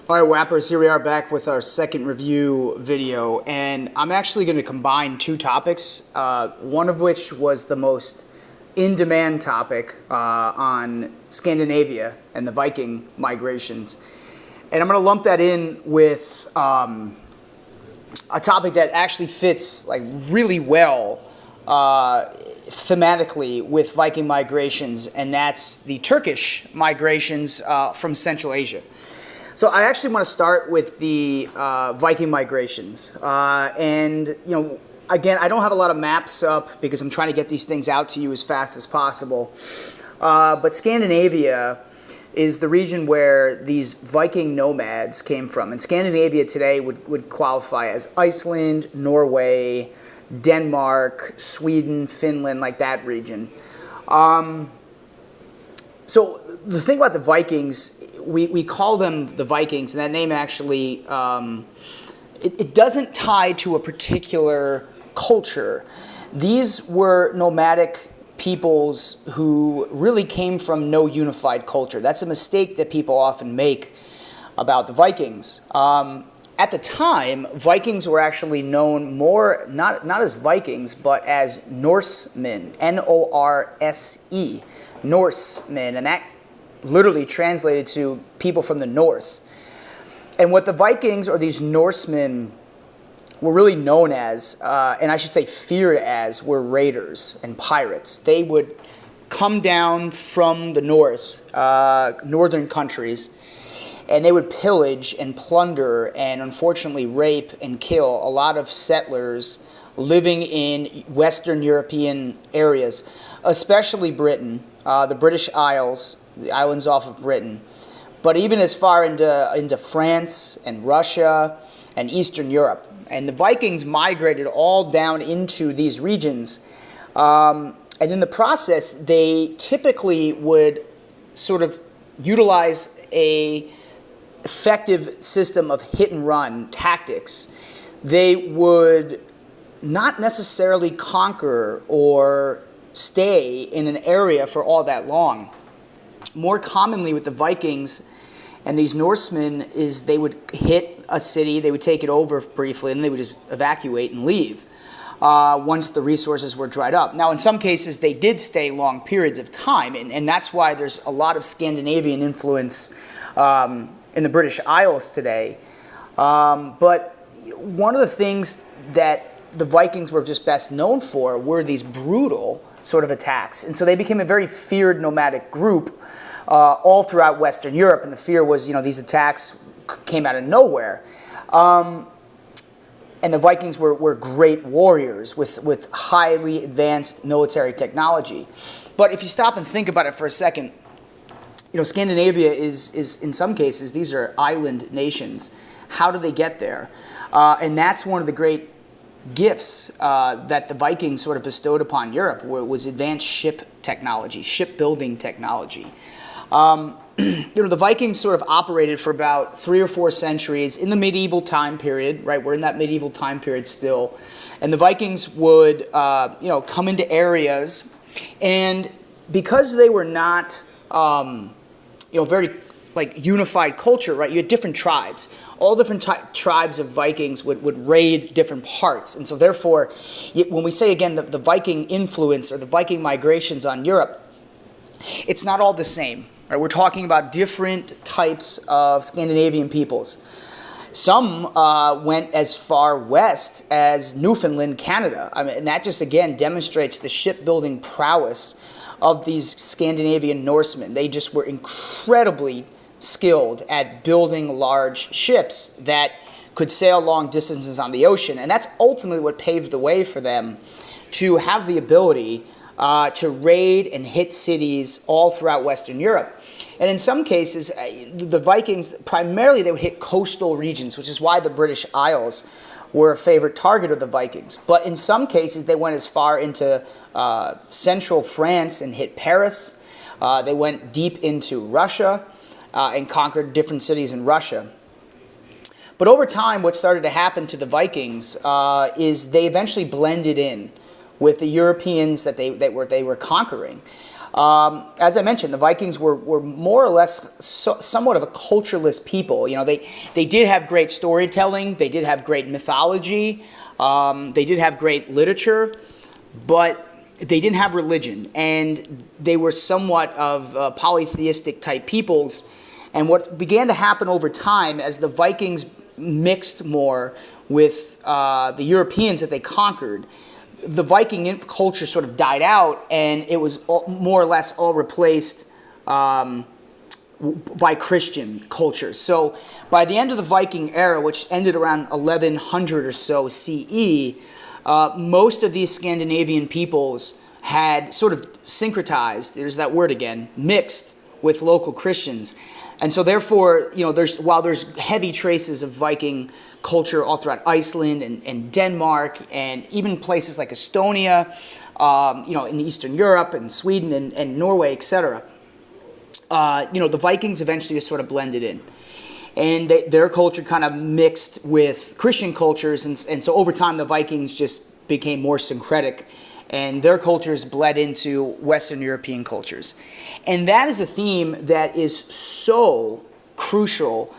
All right, Whappers, here we are back with our second review video, and I'm actually going to combine two topics, one of which was the most in-demand topic on Scandinavia and the Viking migrations. And I'm going to lump that in with a topic that actually fits like really well thematically with Viking migrations, and that's the Turkish migrations from Central Asia. So I actually want to start with the Viking migrations. And, again, I don't have a lot of maps up because I'm trying to get these things out to you as fast as possible. But Scandinavia is the region where these Viking nomads came from. And Scandinavia today would qualify as Iceland, Norway, Denmark, Sweden, Finland, like that region. So the thing about the Vikings, we call them the Vikings, and that name actually, it doesn't tie to a particular culture. These were nomadic peoples who really came from no unified culture. That's a mistake that people often make about the Vikings. At the time, Vikings were actually known more, not as Vikings, but as Norsemen, N-O-R-S-E, Norsemen, and that literally translated to people from the north. And what the Vikings, or these Norsemen, were really known as, and I should say feared as, were raiders and pirates. They would come down from the north, northern countries, and they would pillage and plunder and unfortunately rape and kill a lot of settlers living in Western European areas, especially Britain, the British Isles, the islands off of Britain, but even as far into France and Russia and Eastern Europe. And the Vikings migrated all down into these regions. And in the process, they typically would sort of utilize a effective system of hit and run tactics. They would not necessarily conquer or stay in an area for all that long. More commonly with the Vikings and these Norsemen is they would hit a city, they would take it over briefly, and they would just evacuate and leave once the resources were dried up. Now, in some cases, they did stay long periods of time, and that's why there's a lot of Scandinavian influence in the British Isles today. But one of the things that the Vikings were just best known for were these brutal sort of attacks. And so they became a very feared nomadic group all throughout Western Europe. And the fear was, these attacks came out of nowhere. And the Vikings were great warriors with highly advanced military technology. But if you stop and think about it for a second, Scandinavia is in some cases, these are island nations. How do they get there? And that's one of the great gifts that the Vikings sort of bestowed upon Europe, was advanced ship technology, shipbuilding technology. The Vikings sort of operated for about 3 or 4 centuries in the medieval time period, right? We're in that medieval time period still. And the Vikings would, come into areas, and because they were not, very unified culture, right? You had different tribes. All different tribes of Vikings would raid different parts. And so therefore, when we say again the Viking influence or the Viking migrations on Europe, it's not all the same. Right? We're talking about different types of Scandinavian peoples. Some went as far west as Newfoundland, Canada. And that just again demonstrates the shipbuilding prowess of these Scandinavian Norsemen. They just were incredibly skilled at building large ships that could sail long distances on the ocean. And that's ultimately what paved the way for them to have the ability to raid and hit cities all throughout Western Europe. And in some cases, the Vikings, primarily they would hit coastal regions, which is why the British Isles were a favorite target of the Vikings. But in some cases, they went as far into central France and hit Paris. They went deep into Russia and conquered different cities in Russia. But over time, what started to happen to the Vikings is they eventually blended in with the Europeans that they were conquering. As I mentioned, the Vikings were more or less somewhat of a cultureless people. They did have great storytelling, they did have great mythology, they did have great literature, but they didn't have religion, and they were somewhat of polytheistic type peoples. And what began to happen over time as the Vikings mixed more with the Europeans that they conquered, the Viking culture sort of died out, and it was more or less all replaced by Christian culture. So by the end of the Viking era, which ended around 1100 or so CE, most of these Scandinavian peoples had sort of syncretized, there's that word again, mixed with local Christians. And so therefore, while there's heavy traces of Viking culture all throughout Iceland and Denmark and even places like Estonia, in Eastern Europe and Sweden and Norway, etc., the Vikings eventually just sort of blended in. And their culture kind of mixed with Christian cultures, and so over time the Vikings just became more syncretic, and their cultures bled into Western European cultures. And that is a theme that is so crucial,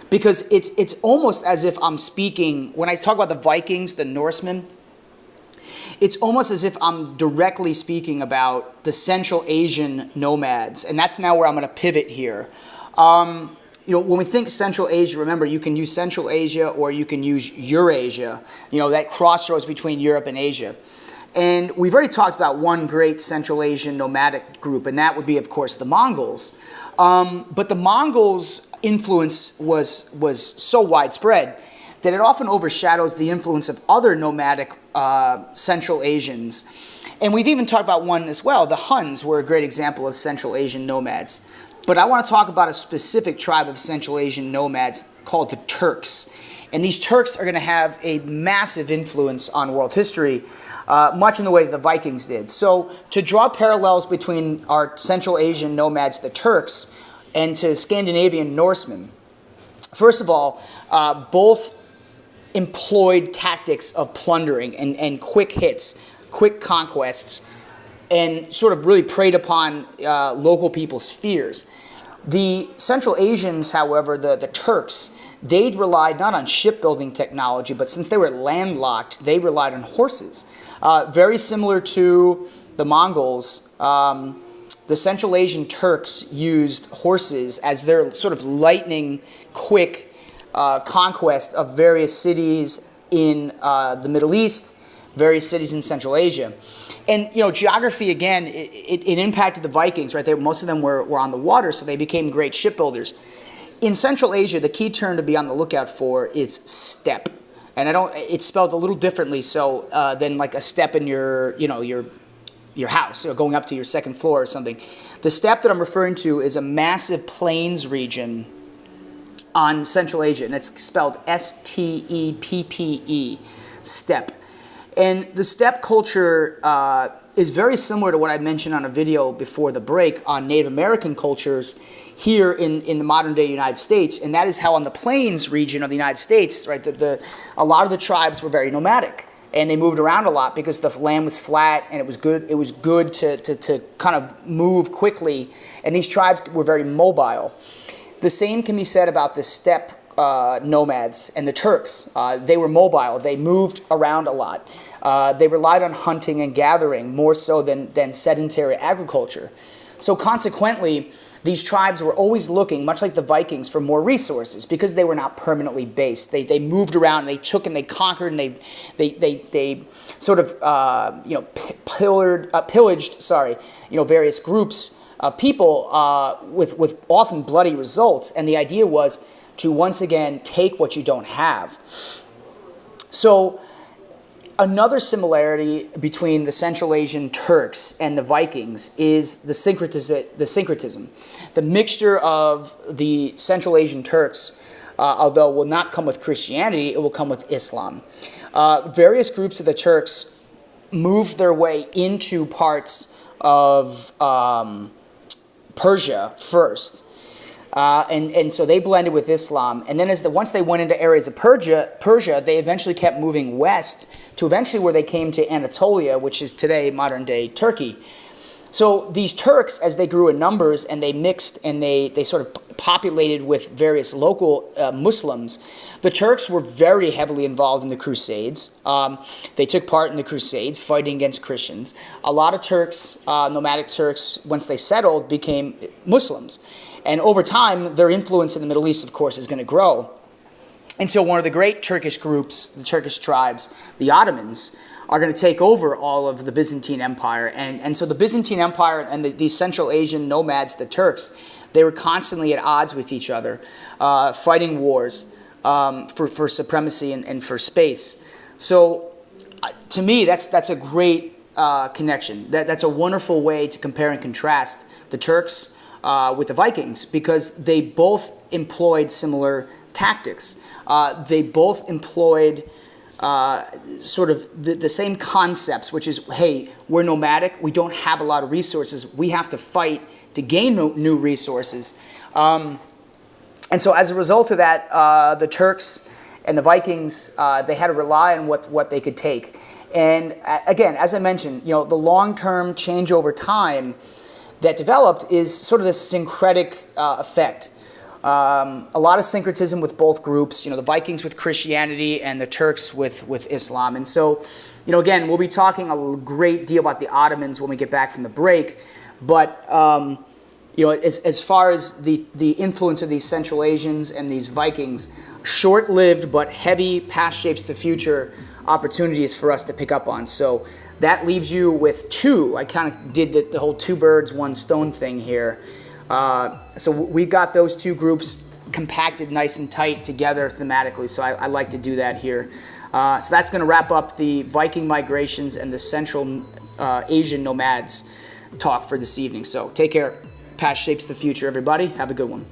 because it's almost as if I'm speaking, when I talk about the Vikings, the Norsemen, it's almost as if I'm directly speaking about the Central Asian nomads, and that's now where I'm going to pivot here. When we think Central Asia, remember, you can use Central Asia or you can use Eurasia, that crossroads between Europe and Asia. And we've already talked about one great Central Asian nomadic group, and that would be, of course, the Mongols. But the Mongols' influence was so widespread that it often overshadows the influence of other nomadic Central Asians. And we've even talked about one as well. The Huns were a great example of Central Asian nomads. But I want to talk about a specific tribe of Central Asian nomads called the Turks. And these Turks are going to have a massive influence on world history, much in the way that the Vikings did. So to draw parallels between our Central Asian nomads, the Turks, and to Scandinavian Norsemen, first of all, both employed tactics of plundering and quick hits, quick conquests, and sort of really preyed upon local people's fears. The Central Asians, however, the Turks, they'd relied not on shipbuilding technology, but since they were landlocked, they relied on horses. Very similar to the Mongols, the Central Asian Turks used horses as their sort of lightning quick conquest of various cities in the Middle East, various cities in Central Asia. And, geography, again, it impacted the Vikings, right? Most of them were on the water, so they became great shipbuilders. In Central Asia, the key term to be on the lookout for is steppe. And it's spelled a little differently than like a step in your house, or going up to your second floor or something. The steppe that I'm referring to is a massive plains region on Central Asia, and it's spelled S-T-E-P-P-E, steppe. And the steppe culture is very similar to what I mentioned on a video before the break on Native American cultures here in the modern-day United States, and that is how on the plains region of the United States, right, a lot of the tribes were very nomadic, and they moved around a lot because the land was flat and it was good. It was good to kind of move quickly, and these tribes were very mobile. The same can be said about the steppe nomads and the Turks. They were mobile. They moved around a lot. They relied on hunting and gathering more so than sedentary agriculture. So consequently, these tribes were always looking, much like the Vikings, for more resources because they were not permanently based. They moved around, and they took and they conquered, and they sort of pillaged various groups of people with often bloody results. And the idea was to once again take what you don't have. So another similarity between the Central Asian Turks and the Vikings is the syncretism. The mixture of the Central Asian Turks, although will not come with Christianity, it will come with Islam. Various groups of the Turks moved their way into parts of Persia first. And so they blended with Islam, and then once they went into areas of Persia, they eventually kept moving west to eventually where they came to Anatolia, which is today modern-day Turkey. So these Turks, as they grew in numbers and they mixed and they sort of populated with various local Muslims, the Turks were very heavily involved in the Crusades. They took part in the Crusades, fighting against Christians. A lot of Turks, nomadic Turks, once they settled, became Muslims. And over time, their influence in the Middle East, of course, is going to grow. And so one of the great Turkish groups, the Turkish tribes, the Ottomans, are going to take over all of the Byzantine Empire. And so the Byzantine Empire and these Central Asian nomads, the Turks, they were constantly at odds with each other, fighting wars for supremacy and for space. So to me, that's a great connection. That's a wonderful way to compare and contrast the Turks with the Vikings, because they both employed similar tactics. They both employed sort of the same concepts, which is, hey, we're nomadic, we don't have a lot of resources, we have to fight to gain new resources. And so as a result of that, the Turks and the Vikings, they had to rely on what they could take. And again, as I mentioned, the long-term change over time that developed is sort of this syncretic effect. A lot of syncretism with both groups, the Vikings with Christianity and the Turks with Islam. And so, again, we'll be talking a great deal about the Ottomans when we get back from the break. But, as far as the influence of these Central Asians and these Vikings, short-lived but heavy past shapes the future opportunities for us to pick up on. So that leaves you with two. I kind of did the whole two birds, one stone thing here. So we got those two groups compacted nice and tight together thematically, so I like to do that here. So that's going to wrap up the Viking migrations and the Central Asian nomads talk for this evening. So take care. Past shapes the future, everybody. Have a good one.